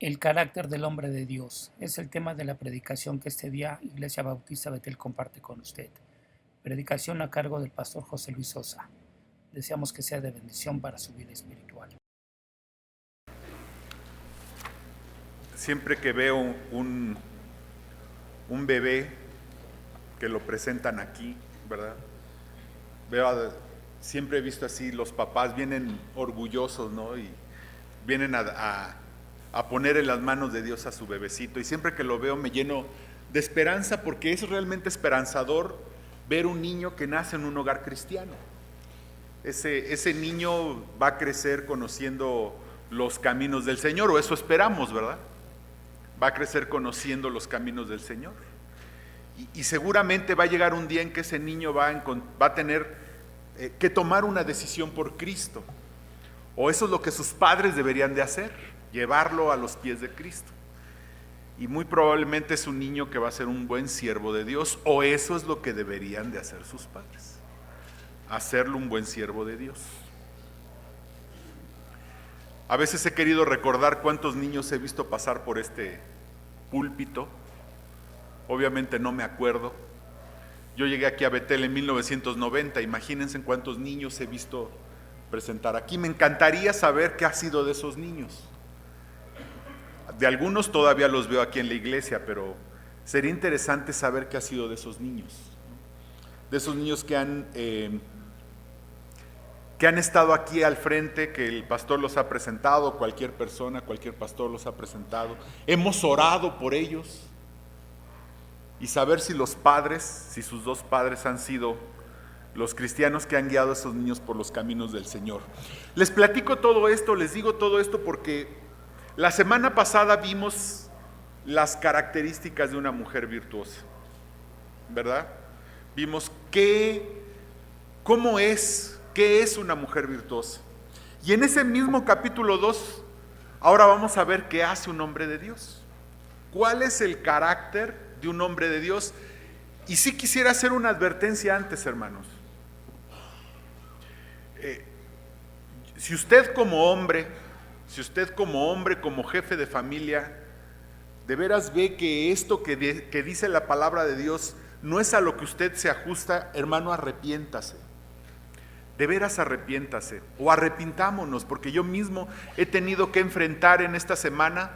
El carácter del hombre de Dios es el tema de la predicación que este día Iglesia Bautista Betel comparte con usted. Predicación a cargo del pastor José Luis Sosa. Deseamos que sea de bendición para su vida espiritual. Siempre que veo un bebé que lo presentan aquí, ¿verdad? Siempre he visto así, los papás vienen orgullosos, ¿no? Y vienen a poner en las manos de Dios a su bebecito. Y siempre que lo veo me lleno de esperanza, porque es realmente esperanzador ver un niño que nace en un hogar cristiano. Ese niño va a crecer conociendo los caminos del Señor, o eso esperamos, ¿verdad? Va a crecer conociendo los caminos del Señor. Y seguramente va a llegar un día en que ese niño va a tener que tomar una decisión por Cristo. O eso es lo que sus padres deberían de hacer, llevarlo a los pies de Cristo. Y muy probablemente es un niño que va a ser un buen siervo de Dios, o eso es lo que deberían de hacer sus padres, hacerlo un buen siervo de Dios. A veces he querido recordar cuántos niños he visto pasar por este púlpito. Obviamente no me acuerdo. Yo llegué aquí a Betel en 1990, imagínense cuántos niños he visto presentar aquí. Me encantaría saber qué ha sido de esos niños. De algunos todavía los veo aquí en la iglesia, pero sería interesante saber qué ha sido de esos niños. De esos niños que han estado aquí al frente, que el pastor los ha presentado, cualquier persona, cualquier pastor los ha presentado. Hemos orado por ellos. Y saber si los padres, si sus dos padres han sido los cristianos que han guiado a esos niños por los caminos del Señor. Les platico todo esto, les digo todo esto porque la semana pasada vimos las características de una mujer virtuosa, ¿verdad? Vimos cómo es, qué es una mujer virtuosa. Y en ese mismo capítulo 2, ahora vamos a ver qué hace un hombre de Dios. ¿Cuál es el carácter de un hombre de Dios? Y sí quisiera hacer una advertencia antes, hermanos. Si usted como hombre, como jefe de familia, de veras ve que esto que dice la palabra de Dios no es a lo que usted se ajusta, hermano, arrepiéntase. De veras arrepiéntase, o arrepintámonos, porque yo mismo he tenido que enfrentar en esta semana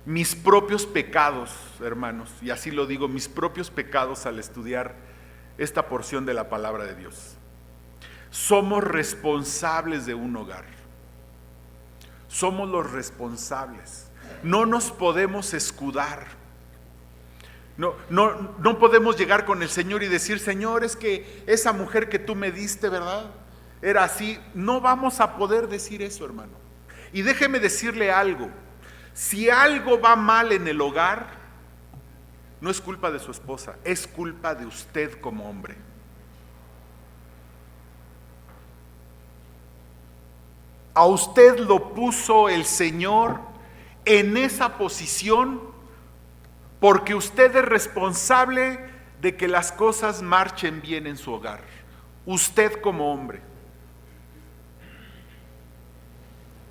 mis propios pecados, hermanos, y así lo digo, mis propios pecados al estudiar esta porción de la palabra de Dios. Somos responsables de un hogar. Somos los responsables. No nos podemos escudar. No podemos llegar con el Señor y decir: Señor, es que esa mujer que tú me diste, ¿verdad?, era así. No vamos a poder decir eso, hermano. Y déjeme decirle algo. Si algo va mal en el hogar, no es culpa de su esposa, es culpa de usted como hombre. A usted lo puso el Señor en esa posición porque usted es responsable de que las cosas marchen bien en su hogar. Usted como hombre.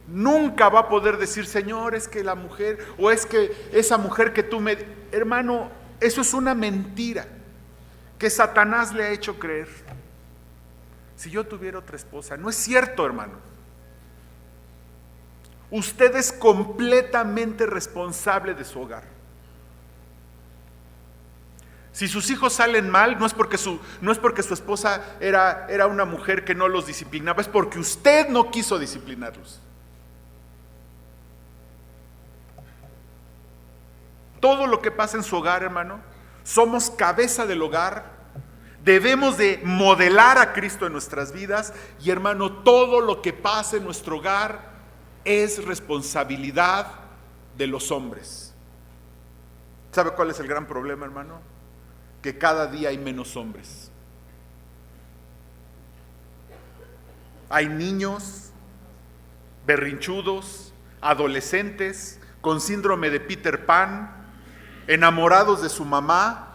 Nunca va a poder decir: Señor, es que la mujer, o es que esa mujer que tú me... Hermano, eso es una mentira que Satanás le ha hecho creer. Si yo tuviera otra esposa, no es cierto, hermano. Usted es completamente responsable de su hogar. Si sus hijos salen mal, no es porque su esposa era una mujer que no los disciplinaba, es porque usted no quiso disciplinarlos. Todo lo que pasa en su hogar, hermano, somos cabeza del hogar. Debemos de modelar a Cristo en nuestras vidas. Y, hermano, todo lo que pasa en nuestro hogar es responsabilidad de los hombres. ¿Sabe cuál es el gran problema, hermano? Que cada día hay menos hombres. Hay niños berrinchudos, adolescentes con síndrome de Peter Pan, enamorados de su mamá,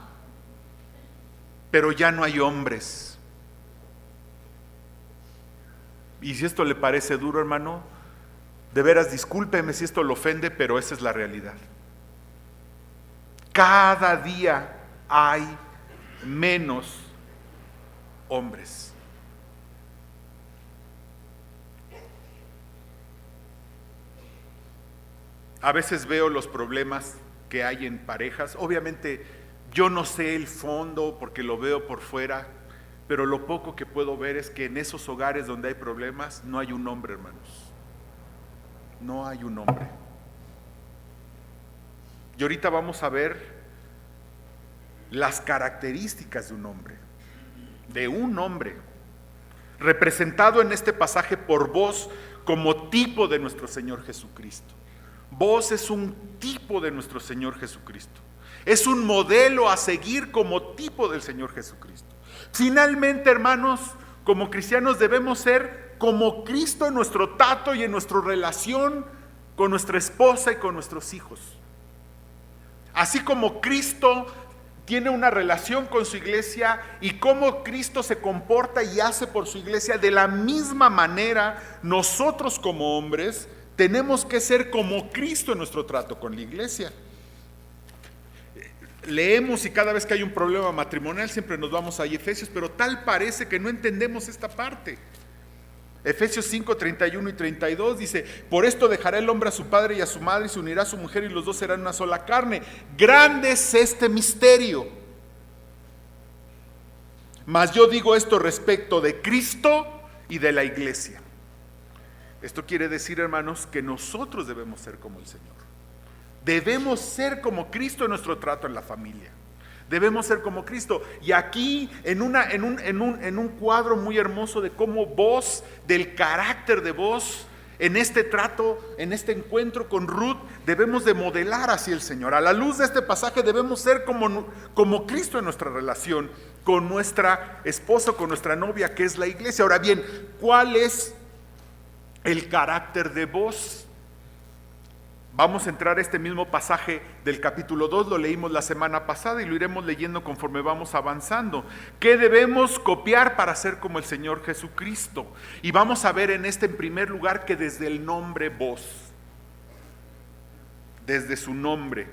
pero ya no hay hombres. Y si esto le parece duro, hermano, De veras, discúlpeme si esto lo ofende, pero esa es la realidad. Cada día hay menos hombres. A veces veo los problemas que hay en parejas. Obviamente yo no sé el fondo porque lo veo por fuera, pero lo poco que puedo ver es que en esos hogares donde hay problemas no hay un hombre, hermanos. No hay un hombre. Y ahorita vamos a ver las características de un hombre, representado en este pasaje por vos como tipo de nuestro Señor Jesucristo. Vos es un tipo de nuestro Señor Jesucristo. Es un modelo a seguir como tipo del Señor Jesucristo. Finalmente, hermanos, como cristianos debemos ser como Cristo en nuestro trato y en nuestra relación con nuestra esposa y con nuestros hijos. Así como Cristo tiene una relación con su iglesia y cómo Cristo se comporta y hace por su iglesia, de la misma manera nosotros como hombres tenemos que ser como Cristo en nuestro trato con la iglesia. Leemos y cada vez que hay un problema matrimonial siempre nos vamos a Efesios, pero tal parece que no entendemos esta parte. Efesios 5, 31 y 32 dice: por esto dejará el hombre a su padre y a su madre y se unirá a su mujer y los dos serán una sola carne. Grande es este misterio. Mas yo digo esto respecto de Cristo y de la iglesia. Esto quiere decir, hermanos, que nosotros debemos ser como el Señor. Debemos ser como Cristo en nuestro trato en la familia. Debemos ser como Cristo. Y aquí en un cuadro muy hermoso de cómo vos, del carácter de vos, en este trato, en este encuentro con Ruth, debemos de modelar hacia el Señor. A la luz de este pasaje debemos ser como Cristo en nuestra relación con nuestra esposa, con nuestra novia, que es la iglesia. Ahora bien, ¿cuál es el carácter de vos? Vamos a entrar a este mismo pasaje del capítulo 2, lo leímos la semana pasada y lo iremos leyendo conforme vamos avanzando. ¿Qué debemos copiar para ser como el Señor Jesucristo? Y vamos a ver en primer lugar que desde el nombre vos, desde su nombre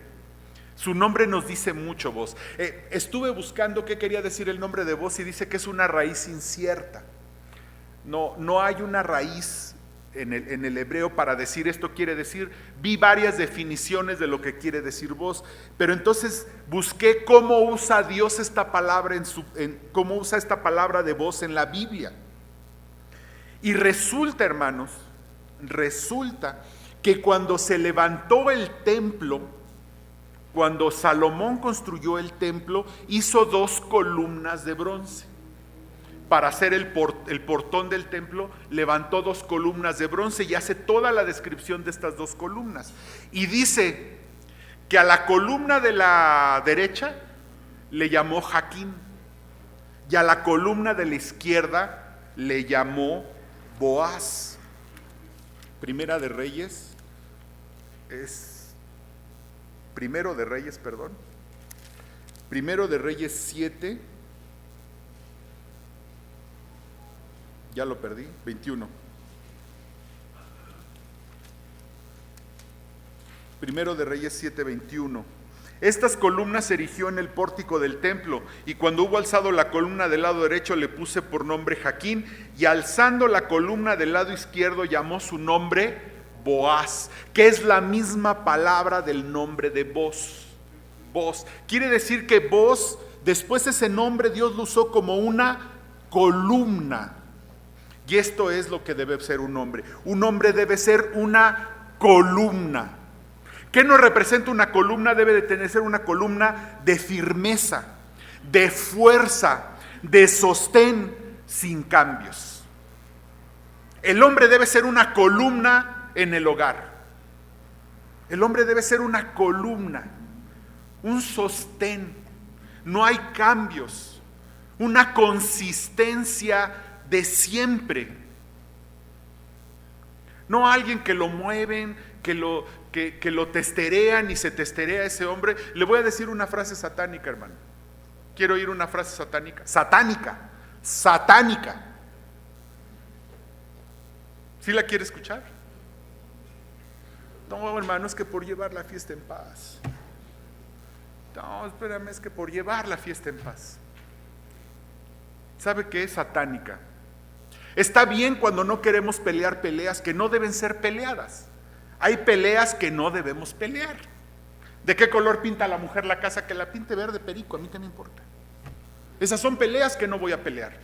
nos dice mucho vos. Estuve buscando qué quería decir el nombre de vos y dice que es una raíz incierta. No hay una raíz en el hebreo para decir esto quiere decir. Vi varias definiciones de lo que quiere decir vos, pero entonces busqué cómo usa Dios esta palabra cómo usa esta palabra de vos en la Biblia. Y resulta, hermanos, que cuando se levantó el templo, cuando Salomón construyó el templo, hizo 2 columnas de bronce. Para hacer el portón del templo, levantó 2 columnas de bronce y hace toda la descripción de estas 2 columnas. Y dice que a la columna de la derecha le llamó Jaquín y a la columna de la izquierda le llamó Boaz. Primero de Reyes 7. Ya lo perdí, 21. Primero de Reyes 7, 21. Estas columnas se erigió en el pórtico del templo, y cuando hubo alzado la columna del lado derecho le puse por nombre Jaquín, y alzando la columna del lado izquierdo llamó su nombre Boaz, que es la misma palabra del nombre de vos. Vos quiere decir que vos, después ese nombre Dios lo usó como una columna. Y esto es lo que debe ser un hombre. Un hombre debe ser una columna. ¿Qué nos representa una columna? Debe de ser una columna de firmeza, de fuerza, de sostén, sin cambios. El hombre debe ser una columna en el hogar. El hombre debe ser una columna, un sostén. No hay cambios, una consistencia de siempre. No alguien que lo mueven, que lo testerean y se testerea a ese hombre. Le voy a decir una frase satánica, hermano. Quiero oír una frase satánica. Satánica. ¿Sí la quiere escuchar? No, hermano, es que por llevar la fiesta en paz. No, espérame, es que por llevar la fiesta en paz. ¿Sabe qué es satánica? Está bien cuando no queremos pelear peleas que no deben ser peleadas. Hay peleas que no debemos pelear. ¿De qué color pinta la mujer la casa? Que la pinte verde perico, a mí qué me importa. Esas son peleas que no voy a pelear.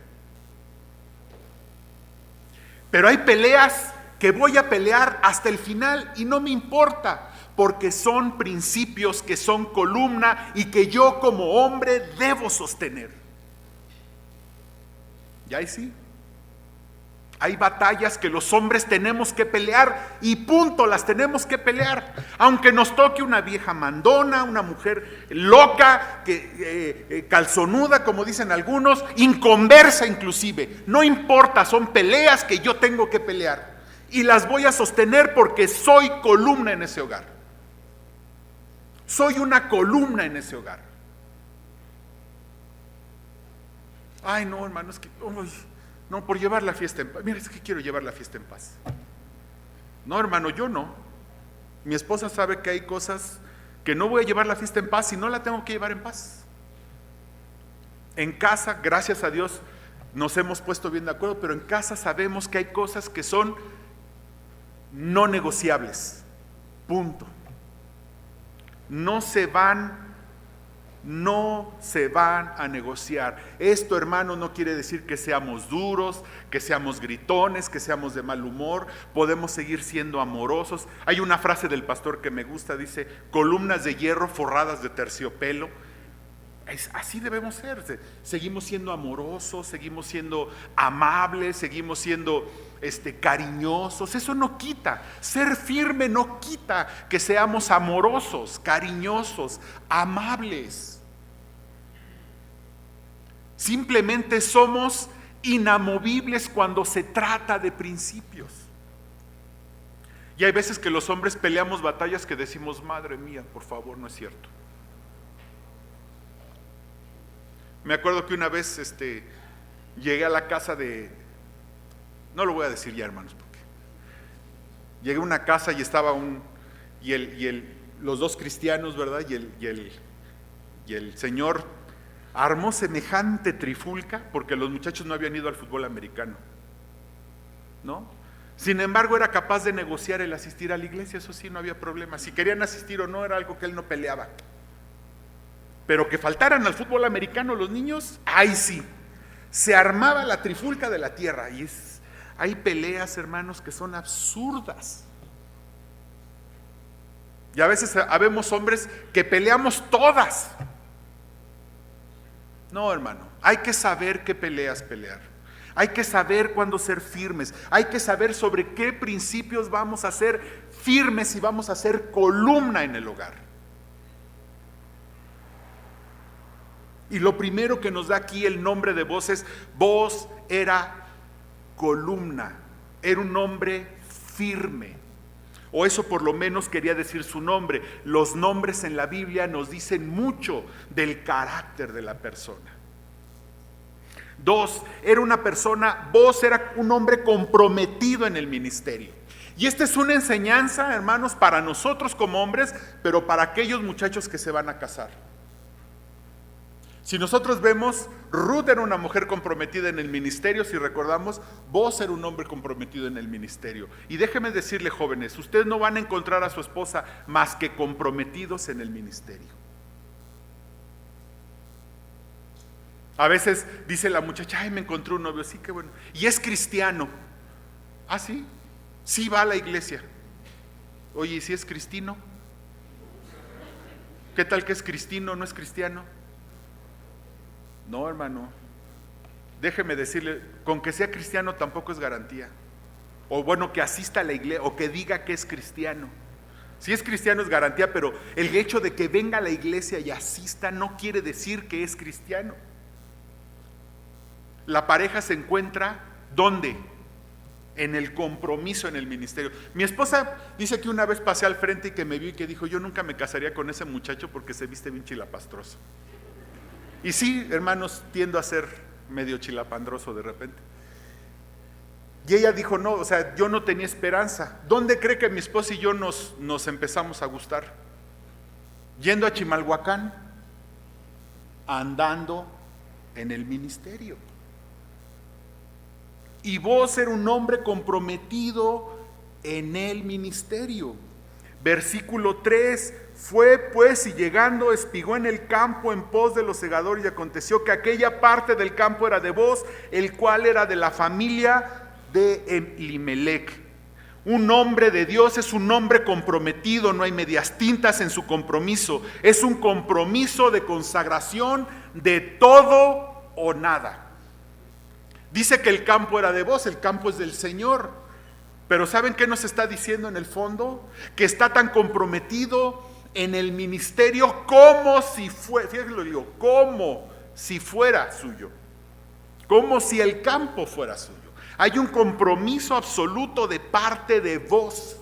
Pero hay peleas que voy a pelear hasta el final y no me importa, porque son principios que son columna y que yo como hombre debo sostener. Y ahí sí, hay batallas que los hombres tenemos que pelear y punto, las tenemos que pelear. Aunque nos toque una vieja mandona, una mujer loca, calzonuda, como dicen algunos, inconversa inclusive. No importa, son peleas que yo tengo que pelear. Y las voy a sostener porque soy columna en ese hogar. Soy una columna en ese hogar. Ay, no, hermano, es que... no, por llevar la fiesta en paz. Mira, es que quiero llevar la fiesta en paz. No, hermano, yo no. Mi esposa sabe que hay cosas que no voy a llevar la fiesta en paz y no la tengo que llevar en paz. En casa, gracias a Dios, nos hemos puesto bien de acuerdo, pero en casa sabemos que hay cosas que son no negociables. Punto. No se van a negociar. Esto, hermano, no quiere decir que seamos duros, que seamos gritones, que seamos de mal humor. Podemos seguir siendo amorosos. Hay una frase del pastor que me gusta, dice: columnas de hierro forradas de terciopelo. Así debemos ser. Seguimos siendo amorosos, seguimos siendo amables, seguimos siendo cariñosos. Eso no quita, ser firme no quita que seamos amorosos, cariñosos, amables. Simplemente somos inamovibles cuando se trata de principios. Y hay veces que los hombres peleamos batallas que decimos: madre mía, por favor, no es cierto. Me acuerdo que una vez llegué a la casa de... No lo voy a decir ya, hermanos, porque llegué a una casa y estaba los dos cristianos, ¿verdad? Y el señor armó semejante trifulca porque los muchachos no habían ido al fútbol americano, ¿no? Sin embargo, era capaz de negociar el asistir a la iglesia, eso sí, no había problema. Si querían asistir o no, era algo que él no peleaba. Pero que faltaran al fútbol americano los niños, ahí sí, se armaba la trifulca de la tierra. Y hay peleas, hermanos, que son absurdas. Y a veces habemos hombres que peleamos todas. No, hermano, hay que saber qué peleas pelear. Hay que saber cuándo ser firmes. Hay que saber sobre qué principios vamos a ser firmes y vamos a ser columna en el hogar. Y lo primero que nos da aquí el nombre de Boaz es: Boaz era columna, era un hombre firme, o eso por lo menos quería decir su nombre. Los nombres en la Biblia nos dicen mucho del carácter de la persona. Dos, Boaz era un hombre comprometido en el ministerio. Y esta es una enseñanza, hermanos, para nosotros como hombres, pero para aquellos muchachos que se van a casar. Si nosotros vemos, Ruth era una mujer comprometida en el ministerio. Si recordamos, Boaz era un hombre comprometido en el ministerio. Y déjenme decirle, jóvenes, ustedes no van a encontrar a su esposa más que comprometidos en el ministerio. A veces dice la muchacha: ay, me encontré un novio. Sí, qué bueno. Y es cristiano. ¿Ah, sí? Sí, va a la iglesia. Oye, ¿y si es cristino? ¿Qué tal que es cristino, no es cristiano? No, hermano, déjeme decirle, con que sea cristiano tampoco es garantía. O bueno, que asista a la iglesia o que diga que es cristiano. Si es cristiano es garantía, pero el hecho de que venga a la iglesia y asista no quiere decir que es cristiano. La pareja se encuentra ¿dónde? En el compromiso en el ministerio. Mi esposa dice que una vez pasé al frente y que me vio y que dijo: yo nunca me casaría con ese muchacho porque se viste bien chilapastroso. Y sí, hermanos, tiendo a ser medio chilapandroso de repente. Y ella dijo, no, o sea, yo no tenía esperanza. ¿Dónde cree que mi esposa y yo nos empezamos a gustar? Yendo a Chimalhuacán, andando en el ministerio. Y vos era un hombre comprometido en el ministerio. Versículo 3, fue pues y llegando espigó en el campo en pos de los segadores, y aconteció que aquella parte del campo era de Booz, el cual era de la familia de Elimelec. Un hombre de Dios es un hombre comprometido, no hay medias tintas en su compromiso, es un compromiso de consagración de todo o nada. Dice que el campo era de Booz, el campo es del Señor, pero ¿saben qué nos está diciendo en el fondo? Que está tan comprometido en el ministerio como si fuera, fíjense lo digo, como si fuera suyo, como si el campo fuera suyo. Hay un compromiso absoluto de parte de Booz,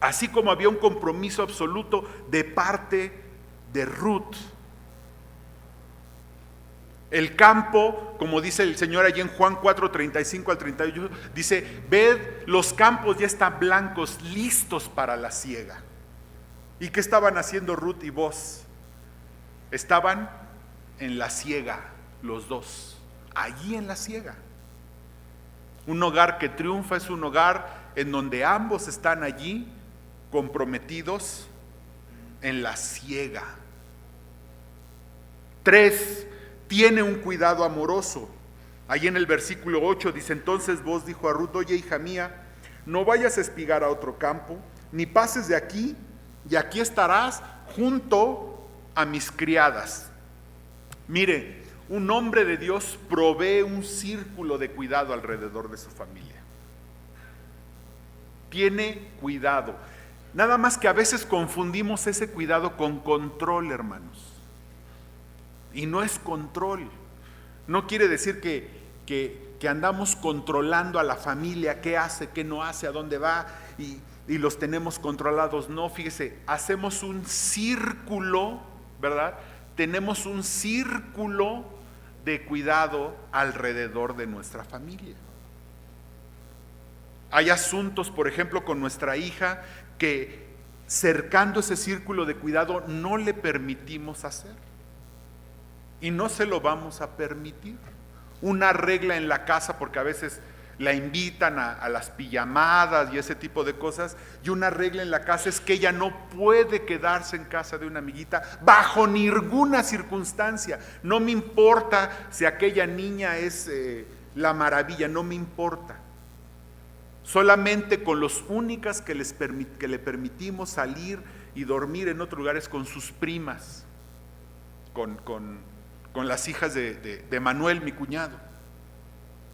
así como había un compromiso absoluto de parte de Ruth. El campo, como dice el Señor allí en Juan 4:35 al 38, dice, ved, los campos ya están blancos, listos para la siega. ¿Y qué estaban haciendo Ruth y Booz? Estaban en la siega, los dos, allí en la siega. Un hogar que triunfa es un hogar en donde ambos están allí comprometidos en la siega. 3, tiene un cuidado amoroso. Ahí en el versículo 8 dice, entonces Booz dijo a Ruth, oye, hija mía, no vayas a espigar a otro campo, ni pases de aquí, y aquí estarás junto a mis criadas. Mire, un hombre de Dios provee un círculo de cuidado alrededor de su familia. Tiene cuidado. Nada más que a veces confundimos ese cuidado con control, hermanos. Y no es control. No quiere decir que andamos controlando a la familia, qué hace, qué no hace, a dónde va, y los tenemos controlados. No, fíjese, hacemos un círculo, ¿verdad? Tenemos un círculo de cuidado alrededor de nuestra familia. Hay asuntos, por ejemplo, con nuestra hija que cercando ese círculo de cuidado no le permitimos hacer. Y no se lo vamos a permitir. Una regla en la casa, porque a veces la invitan a las pijamadas y ese tipo de cosas, y una regla en la casa es que ella no puede quedarse en casa de una amiguita bajo ninguna circunstancia. No me importa si aquella niña es la maravilla, no me importa. Solamente con los únicas que le permitimos salir y dormir en otros lugares con sus primas, con las hijas de Manuel, mi cuñado.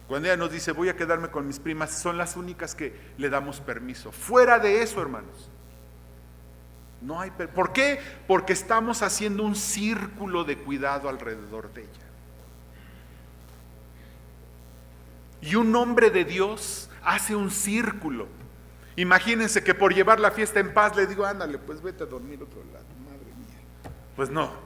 Cuando ella nos dice voy a quedarme con mis primas, son las únicas que le damos permiso. Fuera de eso, hermanos, no hay. ¿Por qué? Porque estamos haciendo un círculo de cuidado alrededor de ella. Y un hombre de Dios hace un círculo. Imagínense que por llevar la fiesta en paz le digo, ándale, pues vete a dormir a otro lado, madre mía. Pues no.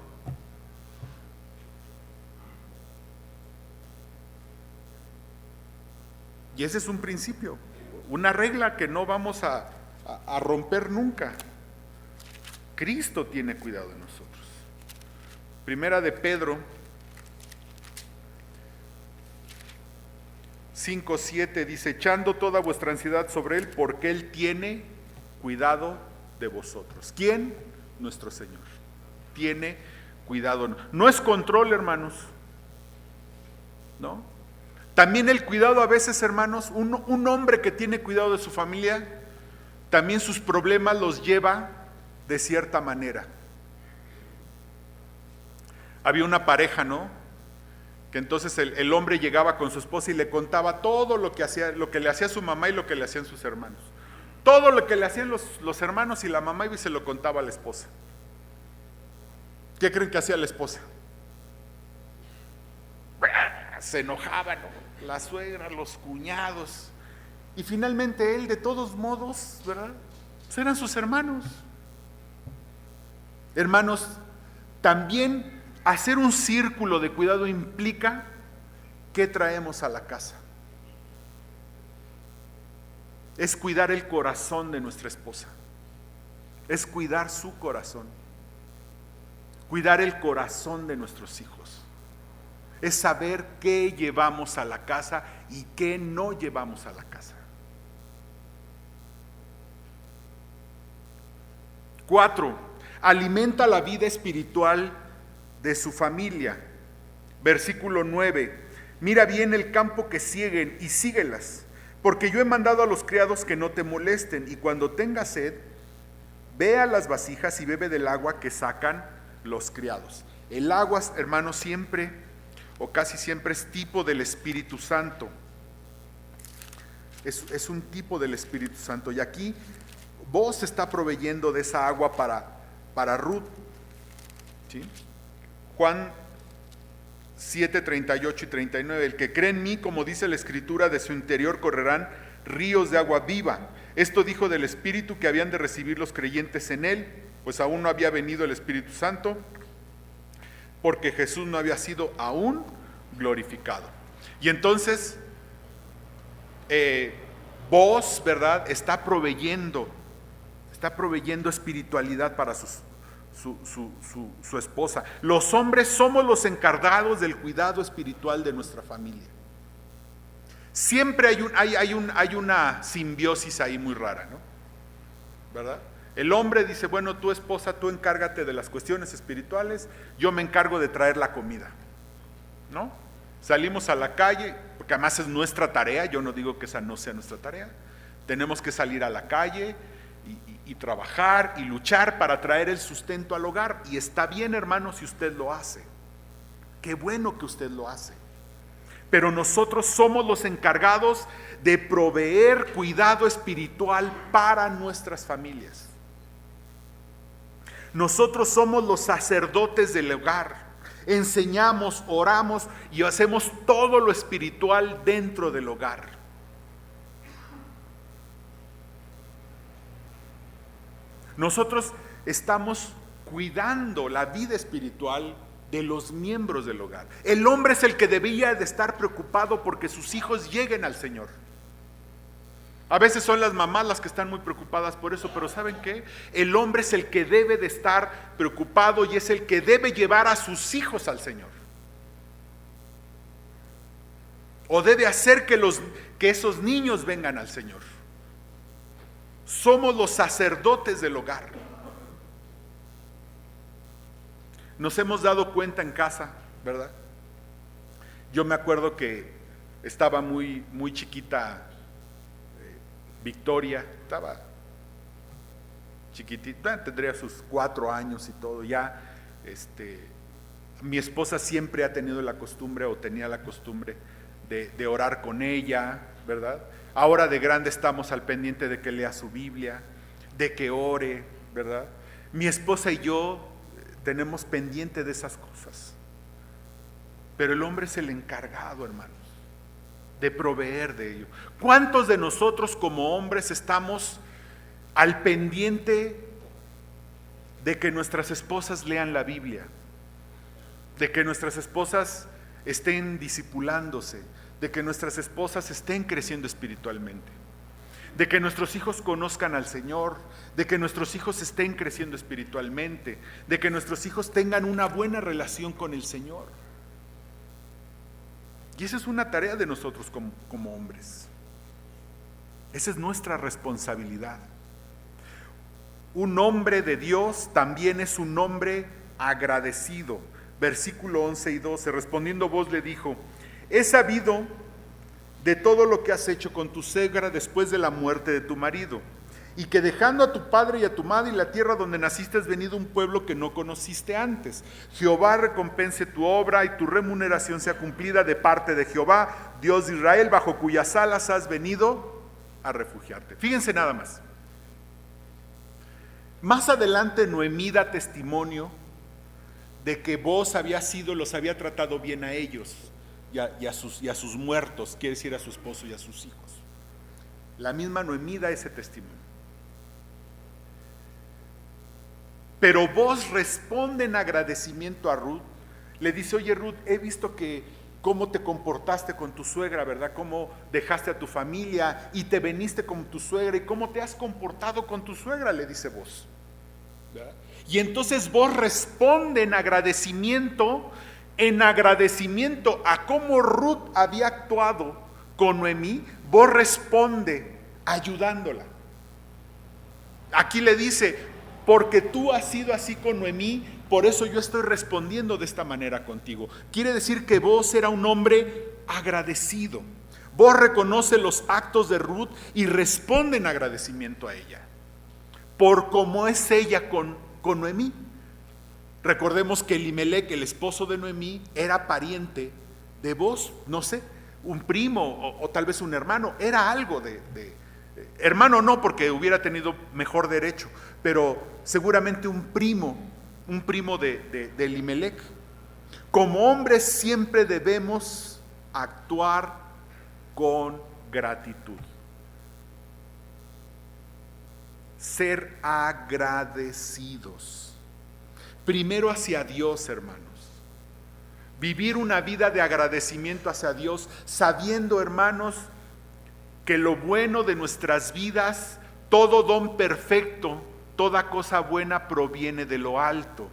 Y ese es un principio, una regla que no vamos a romper nunca. Cristo tiene cuidado de nosotros. Primera de Pedro 5:7 dice, echando toda vuestra ansiedad sobre Él, porque Él tiene cuidado de vosotros. ¿Quién? Nuestro Señor. Tiene cuidado. No es control, hermanos. ¿No? También el cuidado a veces, hermanos, un hombre que tiene cuidado de su familia, también sus problemas los lleva de cierta manera. Había una pareja, ¿no? Que entonces el hombre llegaba con su esposa y le contaba todo lo que hacía, lo que le hacía su mamá y lo que le hacían sus hermanos. Todo lo que le hacían los hermanos y la mamá iba y se lo contaba a la esposa. ¿Qué creen que hacía la esposa? Se enojaban, ¿no? La suegra, los cuñados, y finalmente él de todos modos, ¿verdad? Pues eran sus hermanos. Hermanos, también hacer un círculo de cuidado implica ¿qué traemos a la casa? es cuidar el corazón de nuestra esposa, es cuidar su corazón, cuidar el corazón de nuestros hijos, es saber qué llevamos a la casa y qué no llevamos a la casa. 4, alimenta la vida espiritual de su familia. Versículo 9, mira bien el campo que sieguen y síguelas, porque yo he mandado a los criados que no te molesten, y cuando tengas sed, ve a las vasijas y bebe del agua que sacan los criados. El agua, hermanos, siempre o casi siempre es tipo del Espíritu Santo. Es un tipo del Espíritu Santo. Y aquí Boaz está proveyendo de esa agua para Ruth. ¿Sí? Juan 7, 38 y 39. El que cree en mí, como dice la Escritura, de su interior correrán ríos de agua viva. Esto dijo del Espíritu que habían de recibir los creyentes en él, pues aún no había venido el Espíritu Santo, porque Jesús no había sido aún glorificado. Y entonces Boaz, ¿verdad?, está proveyendo espiritualidad para su esposa. Los hombres somos los encargados del cuidado espiritual de nuestra familia. Siempre hay una simbiosis ahí muy rara, ¿no? ¿Verdad? El hombre dice, bueno, tu esposa, tú encárgate de las cuestiones espirituales, yo me encargo de traer la comida, ¿no? Salimos a la calle, porque además es nuestra tarea, yo no digo que esa no sea nuestra tarea, tenemos que salir a la calle y trabajar y luchar para traer el sustento al hogar, y está bien, hermano, si usted lo hace, qué bueno que usted lo hace, pero nosotros somos los encargados de proveer cuidado espiritual para nuestras familias. Nosotros somos los sacerdotes del hogar, enseñamos, oramos y hacemos todo lo espiritual dentro del hogar. Nosotros estamos cuidando la vida espiritual de los miembros del hogar. El hombre es el que debía de estar preocupado porque sus hijos lleguen al Señor. A veces son las mamás las que están muy preocupadas por eso, pero ¿saben qué? El hombre es el que debe de estar preocupado y es el que debe llevar a sus hijos al Señor. O debe hacer que esos niños vengan al Señor. Somos los sacerdotes del hogar. Nos hemos dado cuenta en casa, ¿verdad? Yo me acuerdo que estaba muy chiquita Victoria, estaba chiquitita, tendría sus 4 años y todo. Ya mi esposa siempre ha tenido la costumbre, o tenía la costumbre de orar con ella, ¿verdad? Ahora de grande estamos al pendiente de que lea su Biblia, de que ore, ¿verdad? Mi esposa y yo tenemos pendiente de esas cosas, pero el hombre es el encargado, hermanos, de proveer de ello. ¿Cuántos de nosotros como hombres estamos al pendiente de que nuestras esposas lean la Biblia, de que nuestras esposas estén discipulándose, de que nuestras esposas estén creciendo espiritualmente, de que nuestros hijos conozcan al Señor, de que nuestros hijos estén creciendo espiritualmente, de que nuestros hijos tengan una buena relación con el Señor? Y esa es una tarea de nosotros como hombres. Esa es nuestra responsabilidad. Un hombre de Dios también es un hombre agradecido. Versículo 11 y 12. Respondiendo Boaz le dijo: he sabido de todo lo que has hecho con tu suegra después de la muerte de tu marido, y que dejando a tu padre y a tu madre y la tierra donde naciste has venido a un pueblo que no conociste antes. Jehová recompense tu obra y tu remuneración sea cumplida de parte de Jehová, Dios de Israel, bajo cuyas alas has venido a refugiarte. Fíjense nada más. Más adelante Noemí da testimonio de que Boaz los había tratado bien a ellos y a sus muertos, quiere decir a su esposo y a sus hijos. La misma Noemí da ese testimonio. Pero Boaz responde en agradecimiento a Ruth. Le dice: oye Ruth, he visto que cómo te comportaste con tu suegra, ¿verdad? Cómo dejaste a tu familia y te veniste con tu suegra y cómo te has comportado con tu suegra, le dice Booz. ¿Verdad? Y entonces Booz responde en agradecimiento a cómo Ruth había actuado con Noemí. Booz responde ayudándola. Aquí le dice, porque tú has sido así con Noemí, por eso yo estoy respondiendo de esta manera contigo. Quiere decir que Booz era un hombre agradecido. Booz reconoce los actos de Ruth y responde en agradecimiento a ella, por cómo es ella con Noemí. Recordemos que Elimelec, el esposo de Noemí, era pariente de Booz, no sé, un primo o tal vez un hermano, era algo de hermano no, porque hubiera tenido mejor derecho, pero seguramente un primo de Elimelec. Como hombres siempre debemos actuar con gratitud, ser agradecidos, primero hacia Dios, hermanos. Vivir una vida de agradecimiento hacia Dios, sabiendo, hermanos, que lo bueno de nuestras vidas, todo don perfecto, toda cosa buena proviene de lo alto.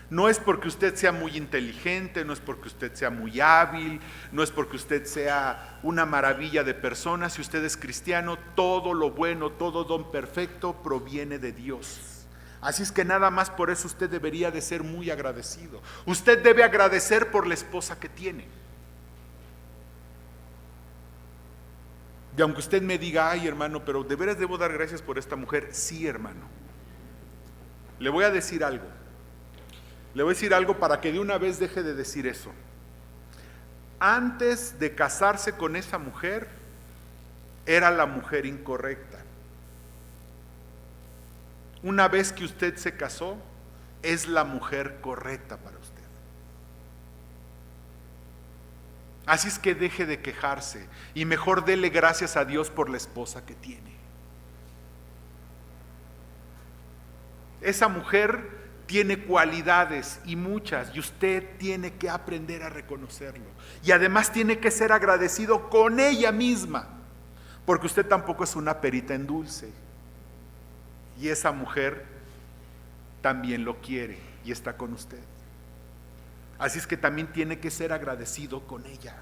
No es porque usted sea muy inteligente, no es porque usted sea muy hábil, no es porque usted sea una maravilla de persona. Si usted es cristiano, todo lo bueno, todo don perfecto proviene de Dios. Así es que nada más por eso usted debería de ser muy agradecido. Usted debe agradecer por la esposa que tiene. Y aunque usted me diga, ay hermano, pero de veras debo dar gracias por esta mujer. Sí, hermano. Le voy a decir algo. Le voy a decir algo para que de una vez deje de decir eso. Antes de casarse con esa mujer, era la mujer incorrecta. Una vez que usted se casó, es la mujer correcta para usted. Así es que deje de quejarse y mejor dele gracias a Dios por la esposa que tiene. Esa mujer tiene cualidades y muchas, y usted tiene que aprender a reconocerlo. Y además tiene que ser agradecido con ella misma, porque usted tampoco es una perita en dulce. Y esa mujer también lo quiere y está con usted. Así es que también tiene que ser agradecido con ella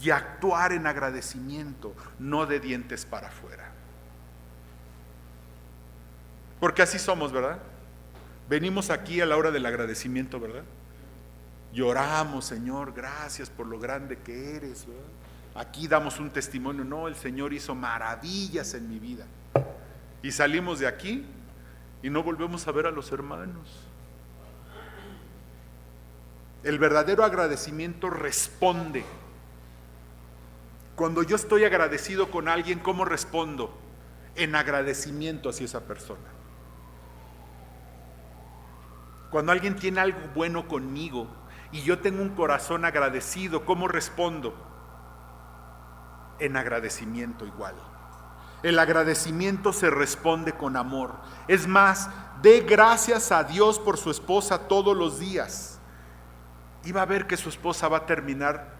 y actuar en agradecimiento, no de dientes para afuera. Porque así somos, ¿verdad? Venimos aquí a la hora del agradecimiento, ¿verdad? Lloramos, Señor, gracias por lo grande que eres, ¿verdad? Aquí damos un testimonio, no, el Señor hizo maravillas en mi vida. Y salimos de aquí y no volvemos a ver a los hermanos. El verdadero agradecimiento responde. Cuando yo estoy agradecido con alguien, ¿cómo respondo? En agradecimiento hacia esa persona. Cuando alguien tiene algo bueno conmigo y yo tengo un corazón agradecido, ¿cómo respondo? En agradecimiento igual. El agradecimiento se responde con amor. Es más, dé gracias a Dios por su esposa todos los días. Y va a ver que su esposa va a terminar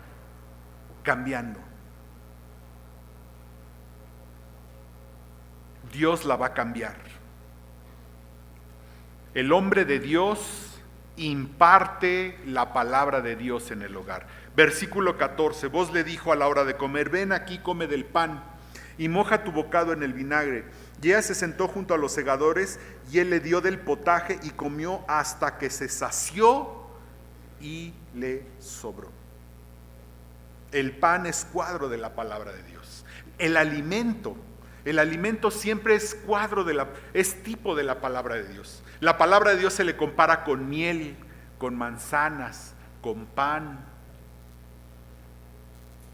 cambiando. Dios la va a cambiar. El hombre de Dios imparte la palabra de Dios en el hogar. Versículo 14, Booz le dijo a la hora de comer, ven aquí, come del pan y moja tu bocado en el vinagre. Y ella se sentó junto a los segadores y él le dio del potaje y comió hasta que se sació y le sobró. El pan es cuadro de la palabra de Dios. El alimento siempre es es tipo de la palabra de Dios. La palabra de Dios se le compara con miel, con manzanas, con pan.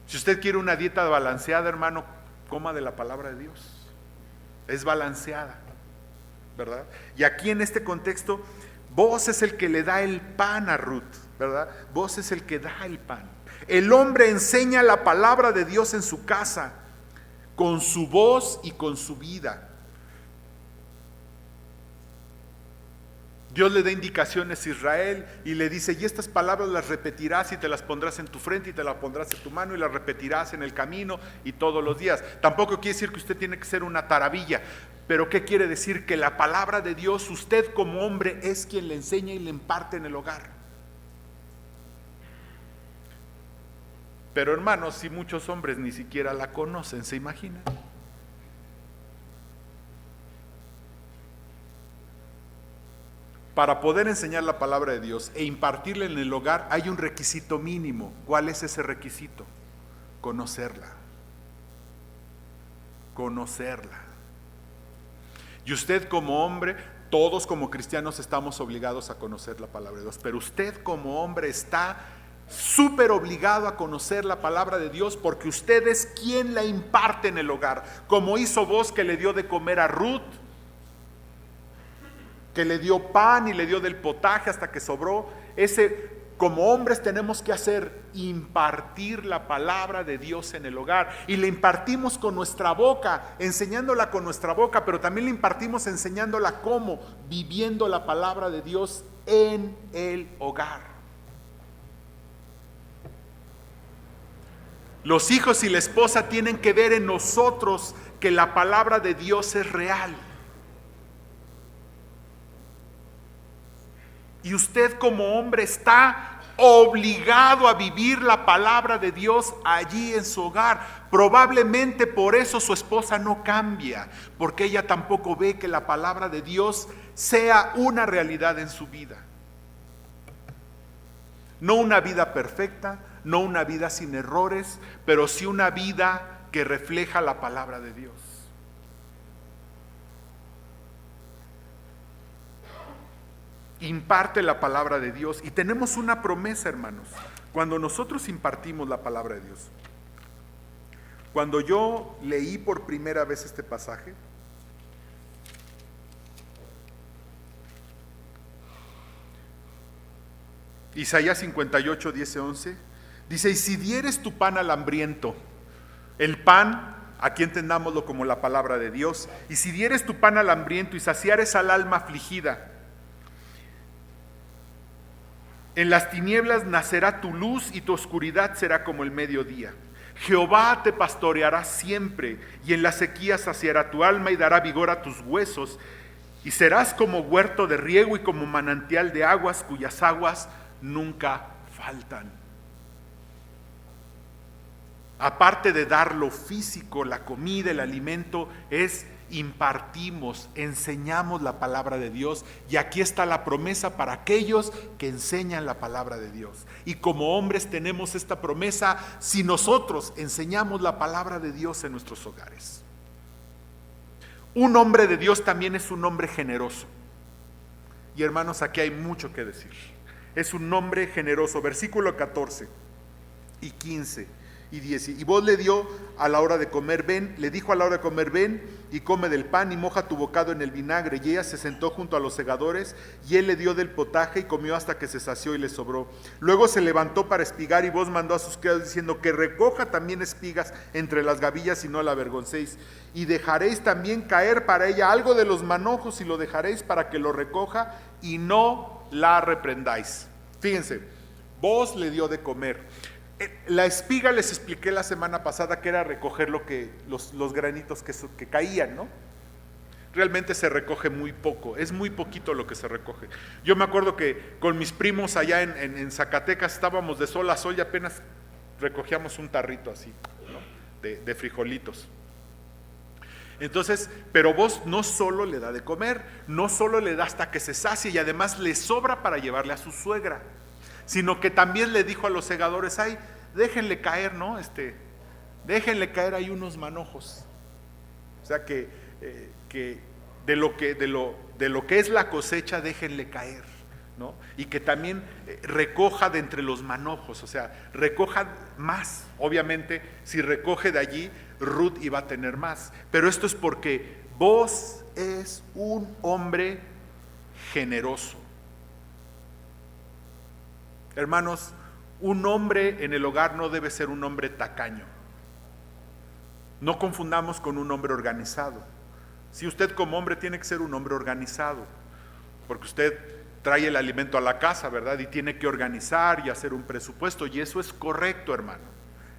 Si usted quiere una dieta balanceada, hermano, coma de la palabra de Dios. Es balanceada, ¿verdad? Y aquí en este contexto, Booz es el que le da el pan a Ruth, ¿verdad? Booz es el que da el pan. El hombre enseña la palabra de Dios en su casa, con su voz y con su vida. Dios le da indicaciones a Israel y le dice, y estas palabras las repetirás y te las pondrás en tu frente y te las pondrás en tu mano y las repetirás en el camino y todos los días. Tampoco quiere decir que usted tiene que ser una taravilla, pero ¿qué quiere decir? Que la palabra de Dios, usted como hombre es quien le enseña y le imparte en el hogar. Pero hermanos, si muchos hombres ni siquiera la conocen, ¿se imaginan? Para poder enseñar la palabra de Dios e impartirla en el hogar hay un requisito mínimo. ¿Cuál es ese requisito? Conocerla. Conocerla. Y usted como hombre, todos como cristianos estamos obligados a conocer la palabra de Dios, pero usted como hombre está súper obligado a conocer la palabra de Dios porque usted es quien la imparte en el hogar, como hizo Boaz, que le dio de comer a Ruth, que le dio pan y le dio del potaje hasta que sobró. Como hombres tenemos que hacer, impartir la palabra de Dios en el hogar, y le impartimos con nuestra boca, enseñándola con nuestra boca, pero también le impartimos enseñándola cómo, viviendo la palabra de Dios en el hogar. Los hijos y la esposa tienen que ver en nosotros que la palabra de Dios es real. Y usted como hombre está obligado a vivir la palabra de Dios allí en su hogar. Probablemente por eso su esposa no cambia, porque ella tampoco ve que la palabra de Dios sea una realidad en su vida. No una vida perfecta, no una vida sin errores, pero sí una vida que refleja la palabra de Dios. Imparte la palabra de Dios, y tenemos una promesa, hermanos, cuando nosotros impartimos la palabra de Dios. Cuando yo leí por primera vez este pasaje, Isaías 58, 10, 11, dice: y si dieres tu pan al hambriento, el pan, aquí entendámoslo como la palabra de Dios, y si dieres tu pan al hambriento y saciares al alma afligida, en las tinieblas nacerá tu luz y tu oscuridad será como el mediodía. Jehová te pastoreará siempre, y en la sequía saciará tu alma y dará vigor a tus huesos, y serás como huerto de riego y como manantial de aguas cuyas aguas nunca faltan. Aparte de dar lo físico, la comida, el alimento, impartimos, enseñamos la palabra de Dios, y aquí está la promesa para aquellos que enseñan la palabra de Dios. Y como hombres tenemos esta promesa si nosotros enseñamos la palabra de Dios en nuestros hogares. Un hombre de Dios también es un hombre generoso. Y hermanos, aquí hay mucho que decir. Es un hombre generoso. Versículo 14 y 15 y 10. Y vos le dio a la hora de comer, ven, le dijo a la hora de comer, ven y come del pan y moja tu bocado en el vinagre. Y ella se sentó junto a los segadores, y él le dio del potaje y comió hasta que se sació y le sobró. Luego se levantó para espigar, y vos mandó a sus criados diciendo: que recoja también espigas entre las gavillas y no la avergoncéis. Y dejaréis también caer para ella algo de los manojos, y lo dejaréis para que lo recoja y no la reprendáis. Fíjense, vos le dio de comer. La espiga, les expliqué la semana pasada, que era recoger los granitos que caían, ¿no? Realmente se recoge muy poco, es muy poquito lo que se recoge. Yo me acuerdo que con mis primos allá en Zacatecas estábamos de sol a sol y apenas recogíamos un tarrito así, ¿no? de frijolitos. Entonces, pero vos no solo le da de comer, no solo le da hasta que se sacie, y además le sobra para llevarle a su suegra, sino que también le dijo a los segadores: ay, déjenle caer, ¿no? Déjenle caer ahí unos manojos. O sea que de lo que es la cosecha, déjenle caer, ¿no? Y que también recoja de entre los manojos, o sea, recoja más. Obviamente, si recoge de allí, Ruth iba a tener más. Pero esto es porque vos es un hombre generoso. Hermanos, un hombre en el hogar no debe ser un hombre tacaño. No confundamos con un hombre organizado. Si usted como hombre tiene que ser un hombre organizado. porque usted trae el alimento a la casa, ¿verdad? Y tiene que organizar y hacer un presupuesto, y eso es correcto, hermano.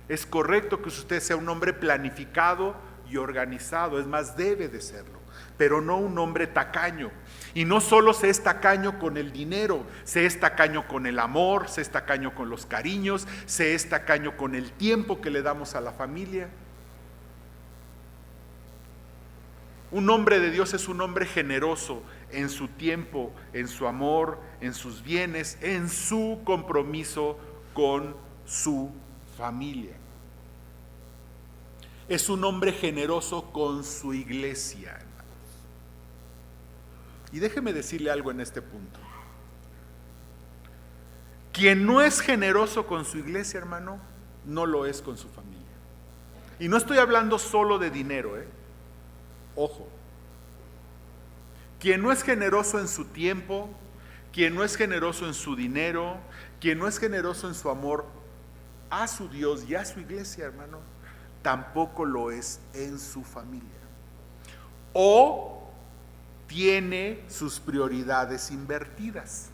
Es correcto que usted sea un hombre planificado y organizado, es más, debe de serlo, pero no un hombre tacaño. Y no solo se es tacaño con el dinero, se es tacaño con el amor, se es tacaño con los cariños, se es tacaño con el tiempo que le damos a la familia. Un hombre de Dios es un hombre generoso en su tiempo, en su amor, en sus bienes, en su compromiso con su familia. Es un hombre generoso con su iglesia. Y déjeme decirle algo en este punto. Quien no es generoso con su iglesia, hermano, no lo es con su familia. Y no estoy hablando solo de dinero, Ojo. Quien no es generoso en su tiempo, quien no es generoso en su dinero, quien no es generoso en su amor a su Dios y a su iglesia, hermano, tampoco lo es en su familia. O tiene sus prioridades invertidas.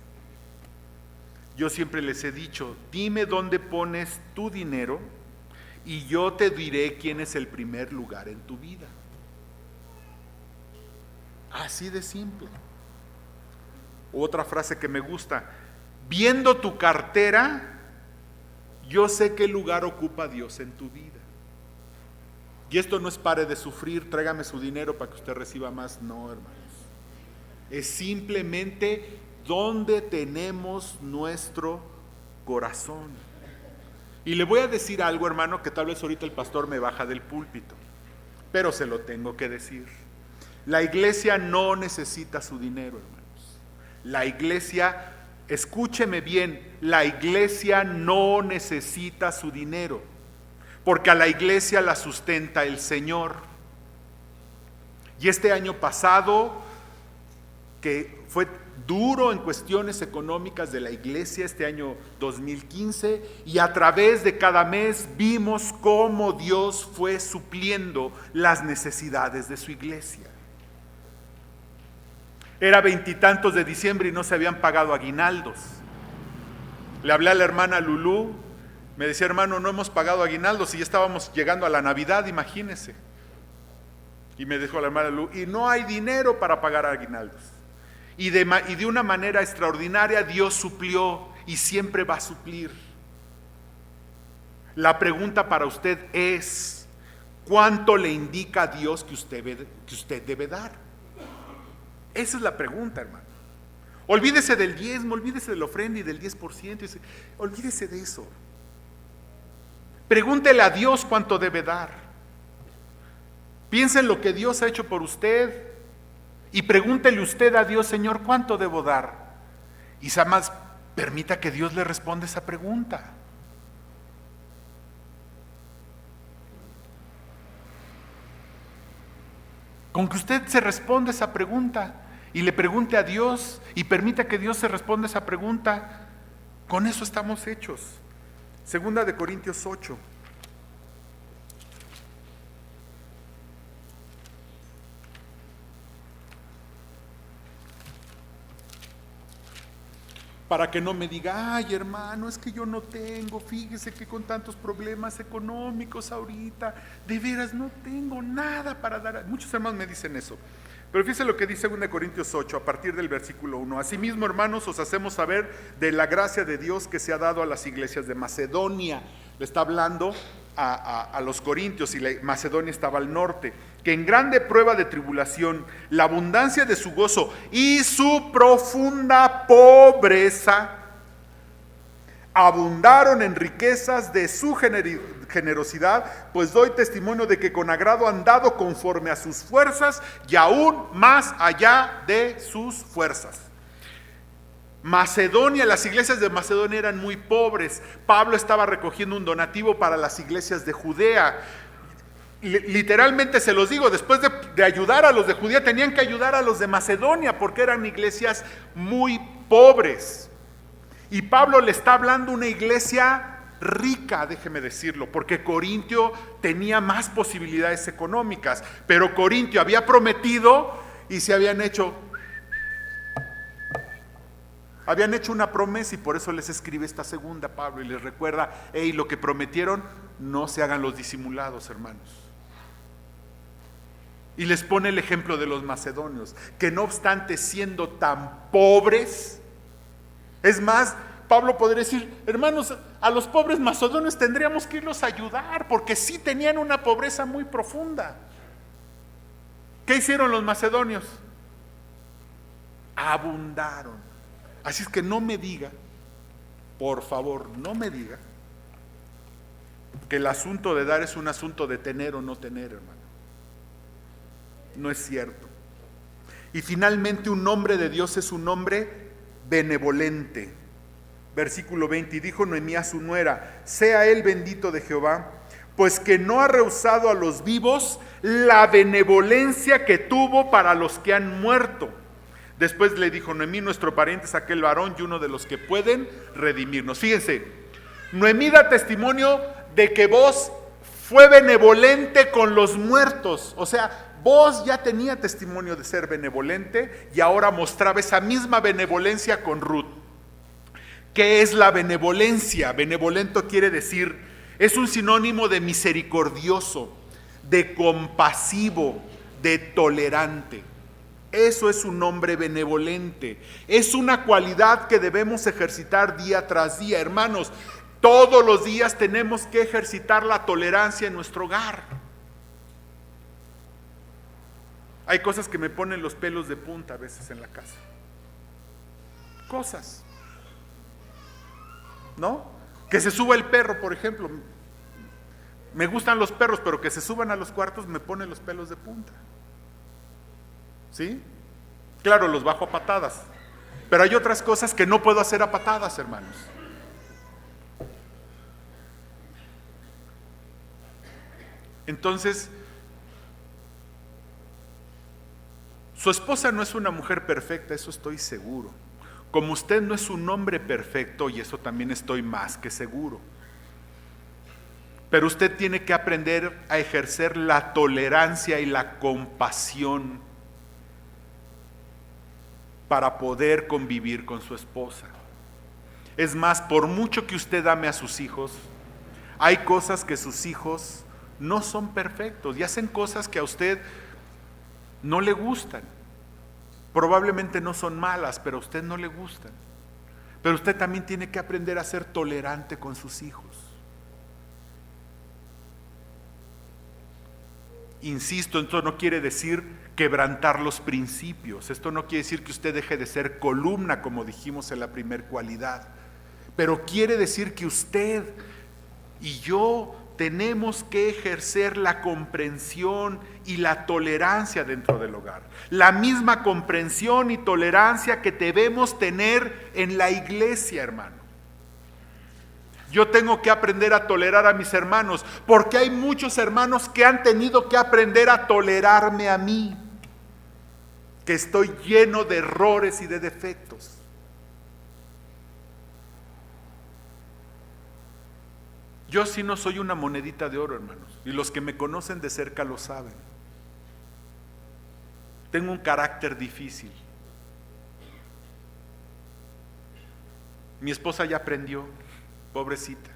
Yo siempre les he dicho, dime dónde pones tu dinero y yo te diré quién es el primer lugar en tu vida. Así de simple. Otra frase que me gusta, viendo tu cartera, yo sé qué lugar ocupa Dios en tu vida. Y esto no es pare de sufrir, tráigame su dinero para que usted reciba más, no, hermanos. Es simplemente dónde tenemos nuestro corazón. Y le voy a decir algo, hermano, que tal vez ahorita el pastor me baja del púlpito, pero se lo tengo que decir. La iglesia no necesita su dinero, hermanos. La iglesia, escúcheme bien, la iglesia no necesita su dinero, porque a la iglesia la sustenta el Señor. Y este año pasado, que fue duro en cuestiones económicas de la iglesia, este año 2015, y a través de cada mes vimos cómo Dios fue supliendo las necesidades de su iglesia. Era 20 y tantos de diciembre y no se habían pagado aguinaldos. Le hablé a la hermana Lulú, me decía, hermano, no hemos pagado aguinaldos y ya estábamos llegando a la Navidad, imagínese. Y me dijo la hermana Lulú, y no hay dinero para pagar aguinaldos. Y de una manera extraordinaria Dios suplió y siempre va a suplir. La pregunta para usted es, ¿cuánto le indica a Dios que usted debe dar? Esa es la pregunta, hermano. Olvídese del diezmo, olvídese de la ofrenda y del 10%, olvídese de eso. Pregúntele a Dios cuánto debe dar. Piensa en lo que Dios ha hecho por usted y pregúntele usted a Dios, Señor, ¿cuánto debo dar? Y además, permita que Dios le responda esa pregunta. Con que usted se responda esa pregunta y le pregunte a Dios y permita que Dios se responda esa pregunta, con eso estamos hechos. Segunda de Corintios 8. Para que no me diga, ay hermano, es que yo no tengo, fíjese que con tantos problemas económicos ahorita, de veras no tengo nada para dar. Muchos hermanos me dicen eso. Pero fíjese lo que dice 2 Corintios 8, a partir del versículo 1. Asimismo, hermanos, os hacemos saber de la gracia de Dios que se ha dado a las iglesias de Macedonia. Le está hablando a los corintios, y Macedonia estaba al norte, que en grande prueba de tribulación, la abundancia de su gozo y su profunda pobreza abundaron en riquezas de su generosidad, pues doy testimonio de que con agrado han dado conforme a sus fuerzas y aún más allá de sus fuerzas. Macedonia, las iglesias de Macedonia eran muy pobres. Pablo estaba recogiendo un donativo para las iglesias de Judea. Literalmente se los digo, después de ayudar a los de Judea, tenían que ayudar a los de Macedonia, porque eran iglesias muy pobres. Y Pablo le está hablando a una iglesia rica, déjeme decirlo, porque Corintio tenía más posibilidades económicas, pero Corintio había prometido y se habían hecho Habían hecho una promesa y por eso les escribe esta segunda Pablo y les recuerda, hey, lo que prometieron, no se hagan los disimulados, hermanos. Y les pone el ejemplo de los macedonios, que no obstante siendo tan pobres, es más, Pablo podría decir, hermanos, a los pobres macedonios tendríamos que irlos a ayudar, porque sí tenían una pobreza muy profunda. ¿Qué hicieron los macedonios? Abundaron. Así es que no me diga, por favor, no me diga que el asunto de dar es un asunto de tener o no tener, hermano. No es cierto. Y finalmente un hombre de Dios es un hombre benevolente. Versículo 20, y dijo Noemí a su nuera, sea él bendito de Jehová, pues que no ha rehusado a los vivos la benevolencia que tuvo para los que han muerto. Después le dijo Noemí, nuestro pariente es aquel varón y uno de los que pueden redimirnos. Fíjense, Noemí da testimonio de que vos fue benevolente con los muertos. O sea, vos ya tenía testimonio de ser benevolente y ahora mostraba esa misma benevolencia con Ruth. ¿Qué es la benevolencia? Benevolento quiere decir, es un sinónimo de misericordioso, de compasivo, de tolerante. Eso es un hombre benevolente. Es una cualidad que debemos ejercitar día tras día. Hermanos, todos los días tenemos que ejercitar la tolerancia en nuestro hogar. Hay cosas que me ponen los pelos de punta a veces en la casa. Cosas, ¿no? Que se suba el perro, por ejemplo. Me gustan los perros, pero que se suban a los cuartos me ponen los pelos de punta. ¿Sí? Claro, los bajo a patadas, pero hay otras cosas que no puedo hacer a patadas, hermanos. Entonces, su esposa no es una mujer perfecta, eso estoy seguro. Como usted no es un hombre perfecto, y eso también estoy más que seguro. Pero usted tiene que aprender a ejercer la tolerancia y la compasión para poder convivir con su esposa. Es más, por mucho que usted ame a sus hijos, hay cosas que sus hijos no son perfectos y hacen cosas que a usted no le gustan. Probablemente no son malas, pero a usted no le gustan. Pero usted también tiene que aprender a ser tolerante con sus hijos. Insisto, esto no quiere decir quebrantar los principios. Esto no quiere decir que usted deje de ser columna, como dijimos en la primer cualidad. Pero quiere decir que usted y yo tenemos que ejercer la comprensión y la tolerancia dentro del hogar. La misma comprensión y tolerancia que debemos tener en la iglesia, hermano. Yo tengo que aprender a tolerar a mis hermanos, porque hay muchos hermanos que han tenido que aprender a tolerarme a mí, que estoy lleno de errores y de defectos. Yo sí no soy una monedita de oro, hermanos, y los que me conocen de cerca lo saben. Tengo un carácter difícil. Mi esposa ya aprendió, pobrecita.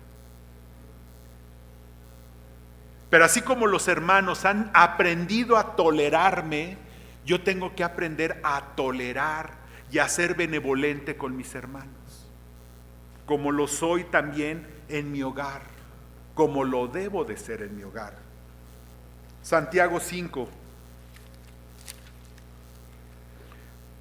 Pero así como los hermanos han aprendido a tolerarme, yo tengo que aprender a tolerar y a ser benevolente con mis hermanos, como lo soy también en mi hogar, como lo debo de ser en mi hogar. Santiago 5,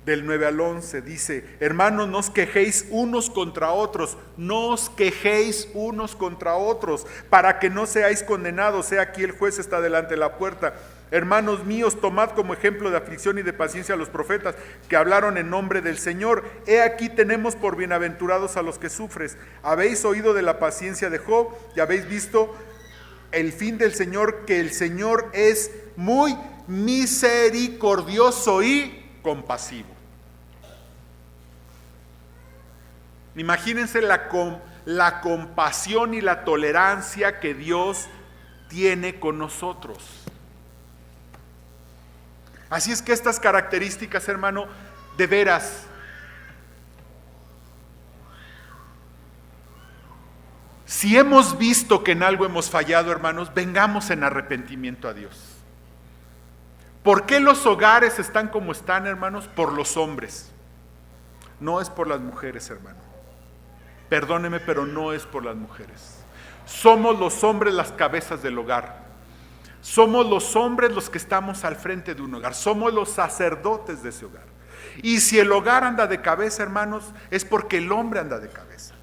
del 9 al 11 dice: hermanos, no os quejéis unos contra otros, no os quejéis unos contra otros, para que no seáis condenados. He aquí el juez está delante de la puerta. Hermanos míos, tomad como ejemplo de aflicción y de paciencia a los profetas que hablaron en nombre del Señor. He aquí tenemos por bienaventurados a los que sufres. Habéis oído de la paciencia de Job y habéis visto el fin del Señor, que el Señor es muy misericordioso y compasivo. Imagínense la compasión y la tolerancia que Dios tiene con nosotros. Así es que estas características, hermano, de veras, Si hemos visto que en algo hemos fallado, hermanos, vengamos en arrepentimiento a Dios. ¿Por qué los hogares están como están, hermanos? Por los hombres. No es por las mujeres, hermano. Perdóneme, pero no es por las mujeres. Somos los hombres las cabezas del hogar. Somos los hombres los que estamos al frente de un hogar. Somos los sacerdotes de ese hogar. Y si el hogar anda de cabeza, hermanos, es porque el hombre anda de cabeza.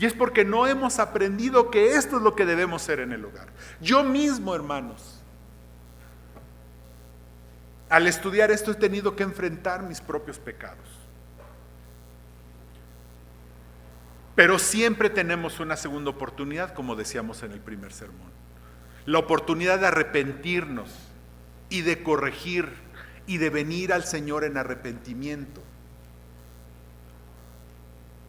Y es porque no hemos aprendido que esto es lo que debemos ser en el hogar. Yo mismo, hermanos, al estudiar esto he tenido que enfrentar mis propios pecados. Pero siempre tenemos una segunda oportunidad, como decíamos en el primer sermón. La oportunidad de arrepentirnos y de corregir y de venir al Señor en arrepentimiento.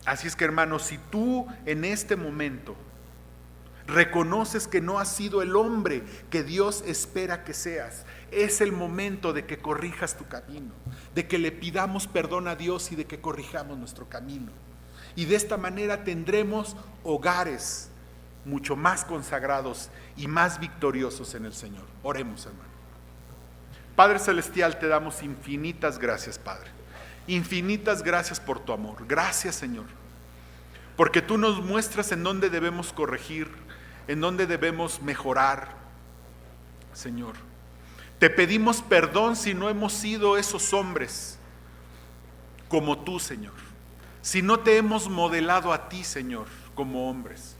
Así es que, hermanos, si tú en este momento reconoces que no has sido el hombre que Dios espera que seas, es el momento de que corrijas tu camino, de que le pidamos perdón a Dios y de que corrijamos nuestro camino. Y de esta manera tendremos hogares mucho más consagrados y más victoriosos en el Señor. Oremos, hermano. Padre Celestial, te damos infinitas gracias, Padre. Infinitas gracias por tu amor. Gracias, Señor. Porque tú nos muestras en dónde debemos corregir, en dónde debemos mejorar, Señor. Te pedimos perdón si no hemos sido esos hombres como tú, Señor. Si no te hemos modelado a ti, Señor, como hombres.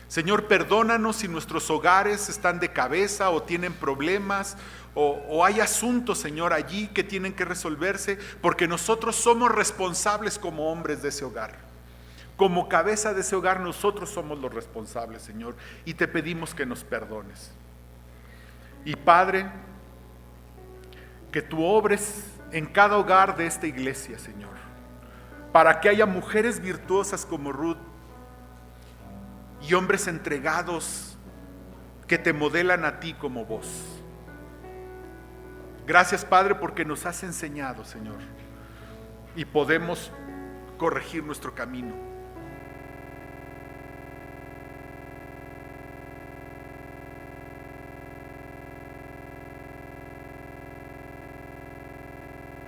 Señor, perdónanos si nuestros hogares están de cabeza o tienen problemas o hay asuntos, Señor, allí que tienen que resolverse, porque nosotros somos responsables como hombres de ese hogar. Como cabeza de ese hogar nosotros somos los responsables, Señor, y te pedimos que nos perdones. Y Padre, que tú obres en cada hogar de esta iglesia, Señor, para que haya mujeres virtuosas como Ruth y hombres entregados que te modelan a ti como vos. Gracias, Padre, porque nos has enseñado, Señor, y podemos corregir nuestro camino.